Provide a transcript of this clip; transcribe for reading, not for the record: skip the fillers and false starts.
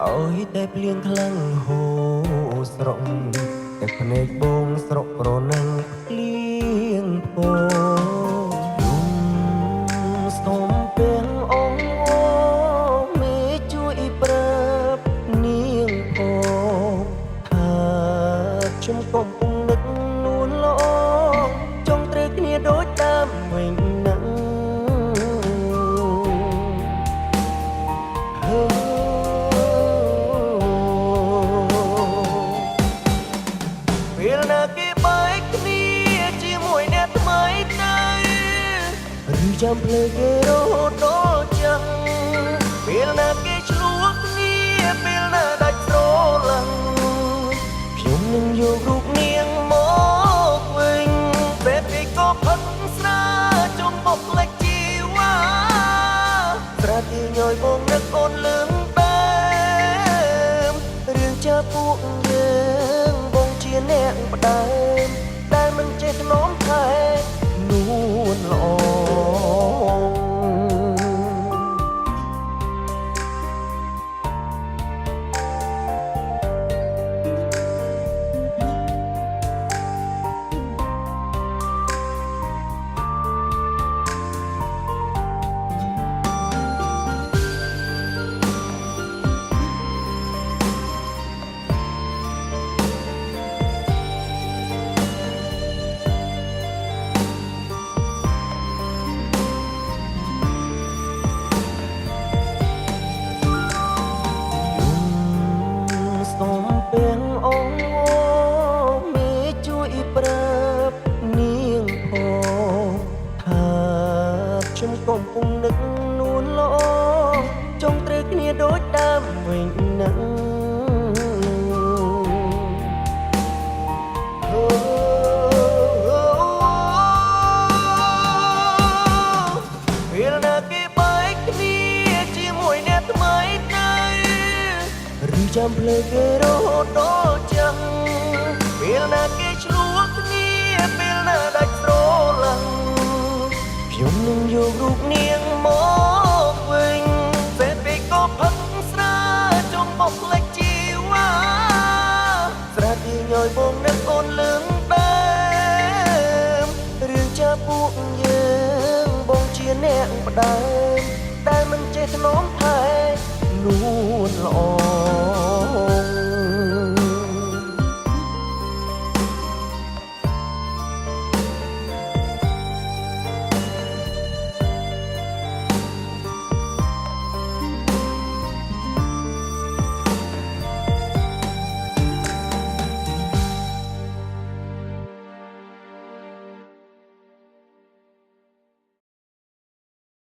ឲ្យតែភ្លៀងខ្លាំងហូរស្រក់តែភ្នែកបងស្រក់ប្រនឹងភ្លៀងពយំស្ទុំពេងអងអូមេជួយប្រាប់នាងផងថាខ្ញុំកំពុងនឹកនួនល្អចង់ត្រូវគ្នាដូចតាមវិញនឹងពេលណាគេបែកគ្នាជាមួយអ្នកថ្មីទៅឬចាំភ្លើគេរហូតដល់ចឹងពេលណាគេឆ្លោះគ្នាពេលណាដាច់ស្រឡាញ់ខ្ញុំនឹងយករូបនាងមកវិញពេលគេក៏ផឹកស្រាចង់បបផ្លេចជីវ៉ាស្រាទីញយបងនឹកអូនលឿងបែបរឿងចាពួកយើងបងជាអ្នកផ្ដើមតែមិនចេះថ្នមថែនួនល្អសូមពេងអងមេជួយប្រាប់នាងផងថាខ្ញុំកំពុងនឹកនួនល្អចង់ត្រូវគ្នាដូចដើមវិញនឹងពេលណាគេបែកគ្នាជាមួយអ្នកថ្មីទៅឬចាំភ្លើគេរហូតដល់ចឹងពេលណាគេឆ្លោះគ្នាពេលណាដាច់ស្រឡាញ់ខ្ញុំនឹងយករូបនាងមកវិញពេលពេកក៏ផឹកស្រាចង់បបផ្លេចជីវ៉ាស្រាទីញយបងនឹកអូនលឿងបែបរឿងចាពួកយើងបងជាអ្នកផ្ដើម